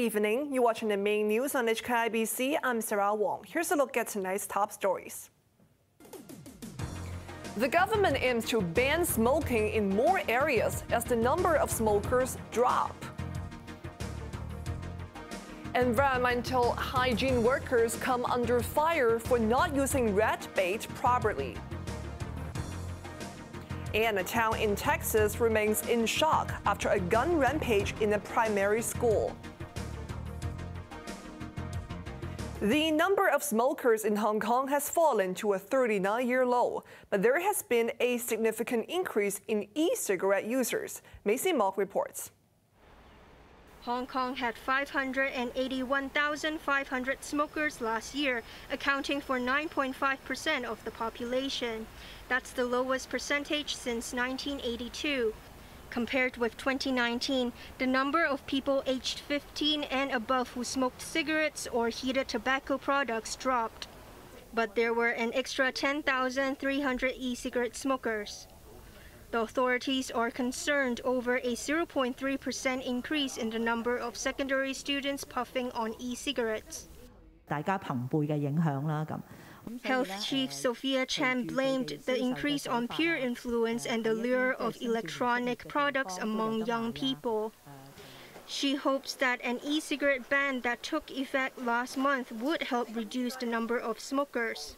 evening. You're watching the main news on HKIBC. I'm Wong. Here's a look at tonight's top stories. The government aims to ban smoking in more areas as the number of smokers drop. Environmental hygiene workers come under fire for not using rat bait properly. And a town in Texas remains in shock after a gun rampage in a primary school. The number of smokers in Hong Kong has fallen to a 39-year low, but there has been a significant increase in e-cigarette users. Macy Mock reports. Hong Kong had 581,500 smokers last year, accounting for 9.5% of the population. That's the lowest percentage since 1982. Compared with 2019, the number of people aged 15 and above who smoked cigarettes or heated tobacco products dropped. But there were an extra 10,300 e-cigarette smokers. The authorities are concerned over a 0.3% increase in the number of secondary students puffing on e-cigarettes. Health Chief Sophia Chan blamed the increase on peer influence and the lure of electronic products among young people. She hopes that an e-cigarette ban that took effect last month would help reduce the number of smokers.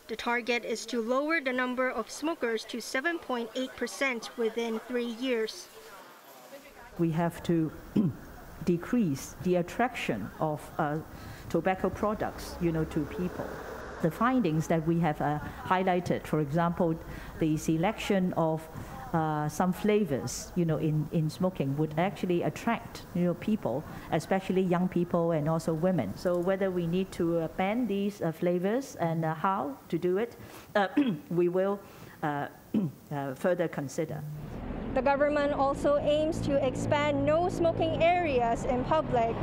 The target is to lower the number of smokers to 7.8% within 3 years. We have to decrease the attraction of tobacco products, to people. The findings that we have highlighted, for example, the selection of some flavors, in smoking would actually attract, people, especially young people and also women. So whether we need to ban these flavors and how to do it, we will further consider. The government also aims to expand no smoking areas in public.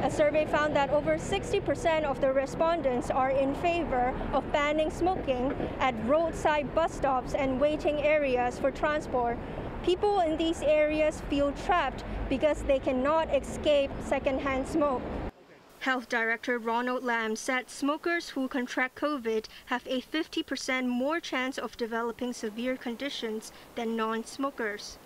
A survey found that over 60% of the respondents are in favor of banning smoking at roadside bus stops and waiting areas for transport. People in these areas feel trapped because they cannot escape secondhand smoke. Health Director Ronald Lam said smokers who contract COVID have a 50% more chance of developing severe conditions than non-smokers.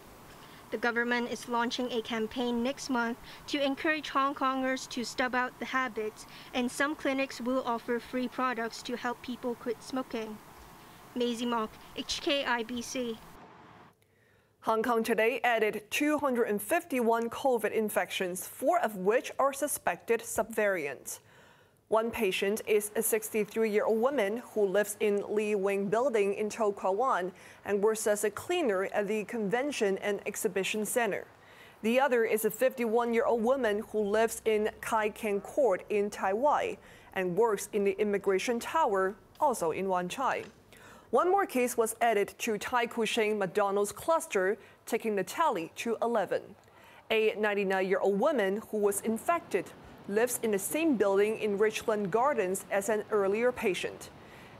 The government is launching a campaign next month to encourage Hong Kongers to stub out the habits, and some clinics will offer free products to help people quit smoking. Maisie Mock, HKIBC. Hong Kong today added 251 COVID infections, 4 of which are suspected subvariants. One patient is a 63-year-old woman who lives in Lee Wing Building in To Kwa Wan and works as a cleaner at the Convention and Exhibition Center. The other is a 51-year-old woman who lives in Kai Keng Court in Tai Wai and works in the Immigration Tower, also in Wan Chai. One more case was added to Tai Kwu Shing McDonald's cluster, taking the tally to 11. A 99-year-old woman who was infected lives in the same building in Richland Gardens as an earlier patient.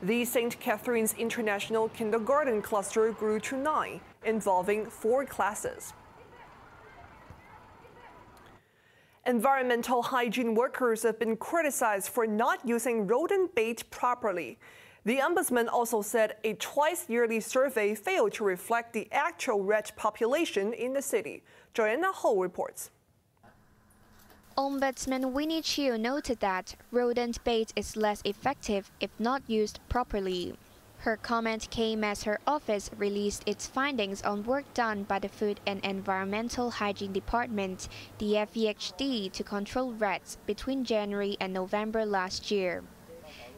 The St. Catherine's International Kindergarten cluster grew to 9, involving 4 classes. Environmental hygiene workers have been criticized for not using rodent bait properly. The Ombudsman also said a twice-yearly survey failed to reflect the actual rat population in the city. Joanna Ho reports. Ombudsman Winnie Chiu noted that rodent bait is less effective if not used properly. Her comment came as her office released its findings on work done by the Food and Environmental Hygiene Department, the FEHD, to control rats between January and November last year.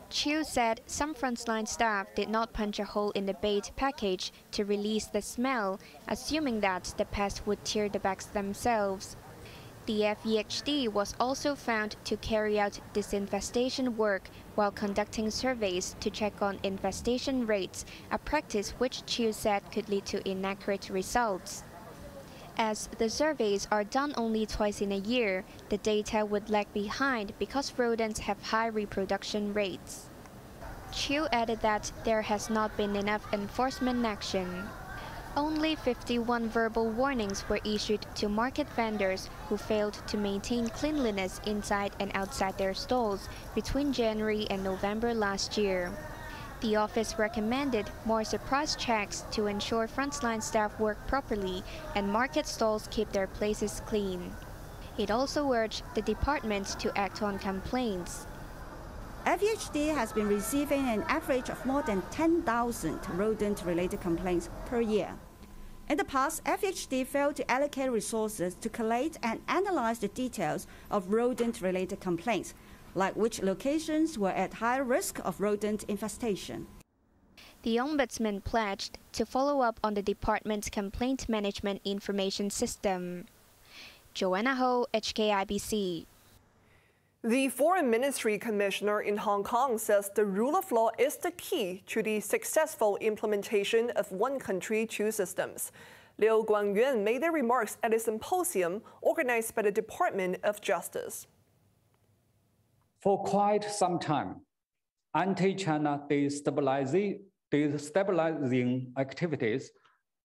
Chiu said some frontline staff did not punch a hole in the bait package to release the smell, assuming that the pests would tear the bags themselves. The FEHD was also found to carry out disinfestation work while conducting surveys to check on infestation rates, a practice which Chiu said could lead to inaccurate results. As the surveys are done only twice in a year, the data would lag behind because rodents have high reproduction rates. Chiu added that there has not been enough enforcement action. Only 51 verbal warnings were issued to market vendors who failed to maintain cleanliness inside and outside their stalls between January and November last year. The office recommended more surprise checks to ensure frontline staff work properly and market stalls keep their places clean. It also urged the department to act on complaints. FEHD has been receiving an average of more than 10,000 rodent-related complaints per year. In the past, FEHD failed to allocate resources to collate and analyze the details of rodent-related complaints, like which locations were at higher risk of rodent infestation. The Ombudsman pledged to follow up on the department's complaint management information system. Joanna Ho, HKIBC. The Foreign Ministry Commissioner in Hong Kong says the rule of law is the key to the successful implementation of one country, two systems. Liu Guangyuan made the remarks at a symposium organized by the Department of Justice. For quite some time, anti-China destabilizing activities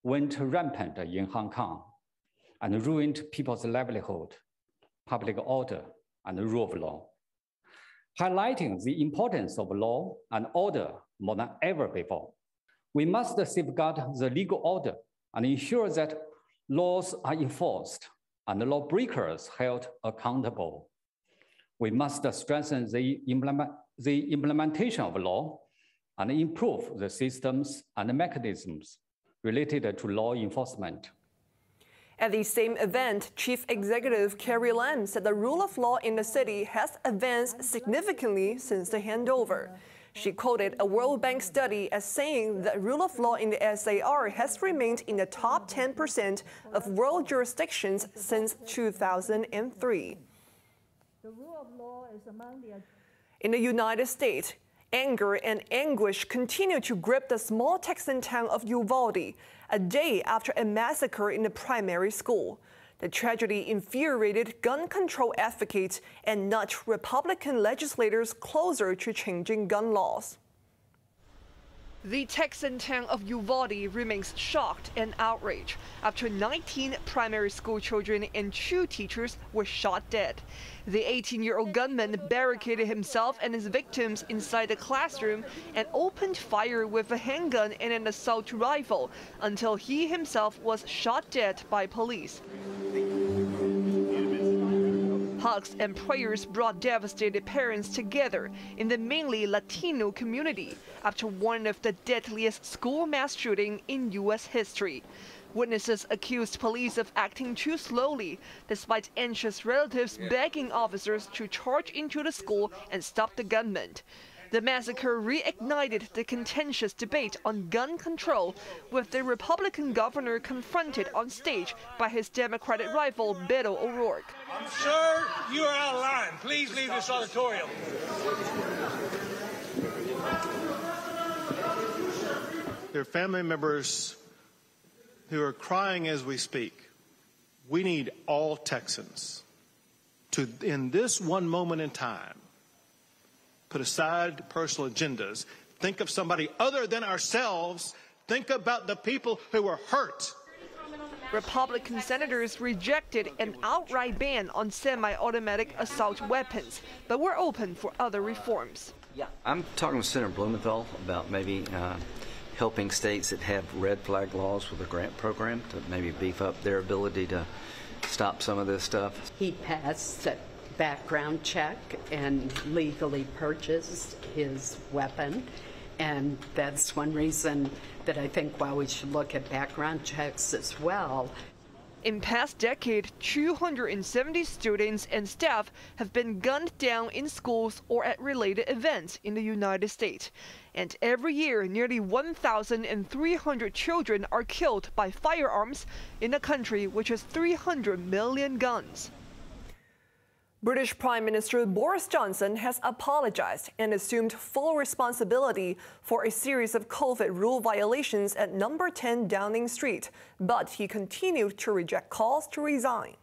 went rampant in Hong Kong and ruined people's livelihood, public order, and the rule of law. Highlighting the importance of law and order more than ever before, we must safeguard the legal order and ensure that laws are enforced and lawbreakers held accountable. We must strengthen the implementation of law and improve the systems and mechanisms related to law enforcement. At the same event, Chief Executive Carrie Lam said the rule of law in the city has advanced significantly since the handover. She quoted a World Bank study as saying that rule of law in the SAR has remained in the top 10% of world jurisdictions since 2003. The rule of law is among the... In the United States, anger and anguish continue to grip the small Texan town of Uvalde, a day after a massacre in a primary school. The tragedy infuriated gun control advocates and nudged Republican legislators closer to changing gun laws. The Texan town of Uvalde remains shocked and outraged after 19 primary school children and 2 teachers were shot dead. The 18-year-old gunman barricaded himself and his victims inside the classroom and opened fire with a handgun and an assault rifle until he himself was shot dead by police. Hugs and prayers brought devastated parents together in the mainly Latino community after one of the deadliest school mass shootings in U.S. history. Witnesses accused police of acting too slowly, despite anxious relatives begging officers to charge into the school and stop the gunman. The massacre reignited the contentious debate on gun control, with the Republican governor confronted on stage by his Democratic rival Beto O'Rourke. Sir, you are out of line. Please leave this auditorium. There are family members who are crying as we speak. We need all Texans to, in this one moment in time, put aside personal agendas, think of somebody other than ourselves, think about the people who were hurt. Republican senators rejected an outright ban on semi-automatic assault weapons, but were open for other reforms. I'm talking with Senator Blumenthal about maybe helping states that have red flag laws with a grant program to maybe beef up their ability to stop some of this stuff. He passed a background check and legally purchased his weapon, and that's one reason that I think why we should look at background checks as well. In past decade, 270 students and staff have been gunned down in schools or at related events in the United States. And every year, nearly 1,300 children are killed by firearms in a country which has 300 million guns. British Prime Minister Boris Johnson has apologized and assumed full responsibility for a series of COVID rule violations at number 10 Downing Street, but he continued to reject calls to resign.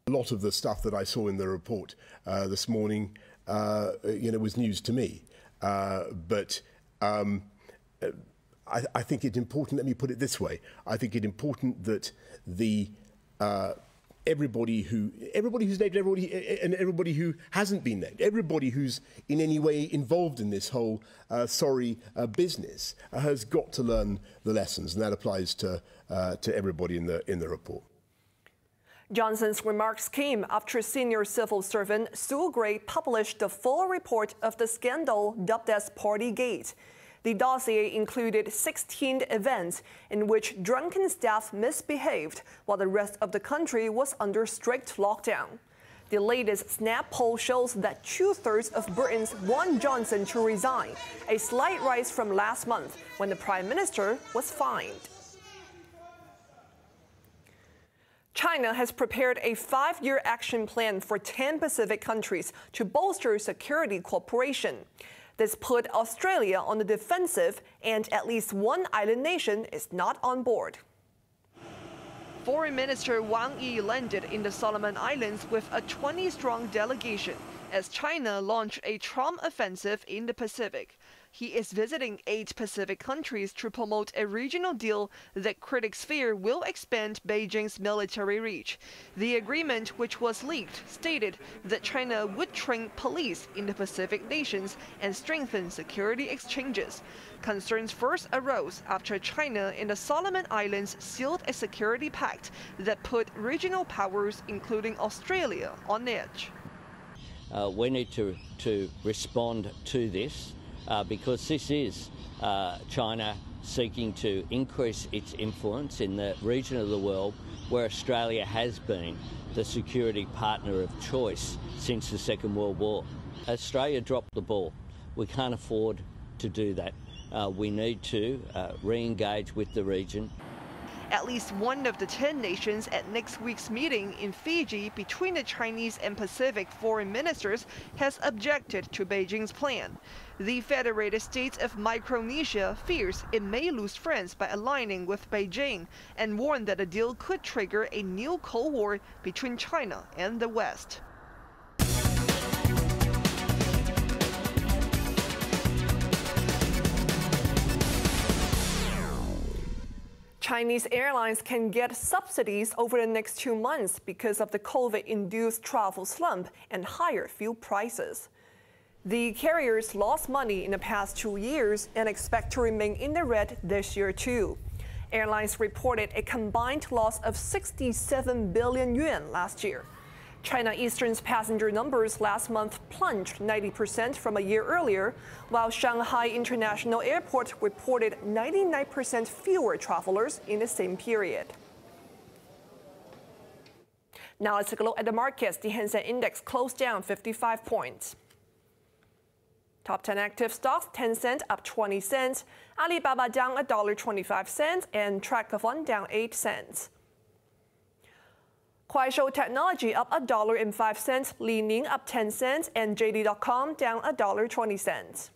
A lot of the stuff that I saw in the report this morning, was news to me. But I think it's important, let me put it this way, I think it's important that everybody who's named, everybody who hasn't been named, everybody who's in any way involved in this whole business has got to learn the lessons, and that applies to everybody in the report. Johnson's remarks came after senior civil servant Sue Gray published the full report of the scandal dubbed as Partygate. The dossier included 16 events in which drunken staff misbehaved while the rest of the country was under strict lockdown. The latest Snap poll shows that 2/3 of Britons want Johnson to resign, a slight rise from last month when the Prime Minister was fined. China has prepared a 5-year action plan for 10 Pacific countries to bolster security cooperation. This put Australia on the defensive, and at least one island nation is not on board. Foreign Minister Wang Yi landed in the Solomon Islands with a 20-strong delegation as China launched a Trump offensive in the Pacific. He is visiting 8 Pacific countries to promote a regional deal that critics fear will expand Beijing's military reach. The agreement, which was leaked, stated that China would train police in the Pacific nations and strengthen security exchanges. Concerns first arose after China and the Solomon Islands sealed a security pact that put regional powers, including Australia, on edge. We need to respond to this. Because this is China seeking to increase its influence in the region of the world where Australia has been the security partner of choice since the Second World War. Australia dropped the ball. We can't afford to do that. We need to re-engage with the region. At least one of the 10 nations at next week's meeting in Fiji between the Chinese and Pacific foreign ministers has objected to Beijing's plan. The Federated States of Micronesia fears it may lose friends by aligning with Beijing and warned that a deal could trigger a new Cold War between China and the West. Chinese airlines can get subsidies over the next 2 months because of the COVID-induced travel slump and higher fuel prices. The carriers lost money in the past 2 years and expect to remain in the red this year too. Airlines reported a combined loss of 67 billion yuan last year. China Eastern's passenger numbers last month plunged 90% from a year earlier, while Shanghai International Airport reported 99% fewer travelers in the same period. Now let's take a look at the markets. The Hang Seng Index closed down 55 points. Top 10 active stocks: Tencent up 20 cents, Alibaba down $1.25, and Trakafon down 8 cents. Kuaishou Technology up $1.05, Li Ning up 10 cents, and JD.com down $1.20.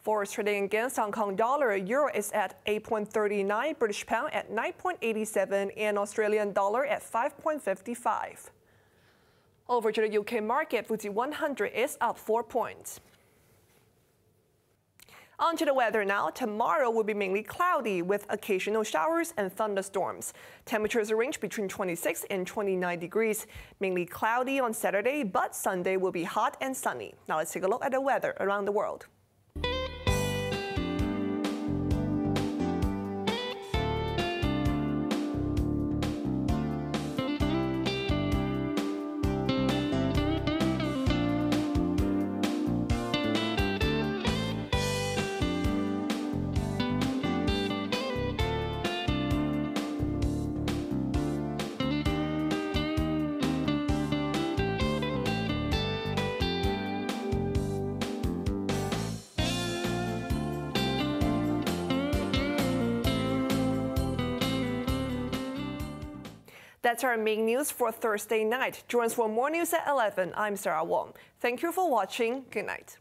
Forex trading against Hong Kong dollar, euro is at 8.39, British pound at 9.87, and Australian dollar at 5.55. Over to the UK market, FTSE 100 is up 4 points. On to the weather now. Tomorrow will be mainly cloudy with occasional showers and thunderstorms. Temperatures range between 26 and 29 degrees. Mainly cloudy on Saturday, but Sunday will be hot and sunny. Now let's take a look at the weather around the world. That's our main news for Thursday night. Join us for more news at 11. I'm Sarah Wong. Thank you for watching. Good night.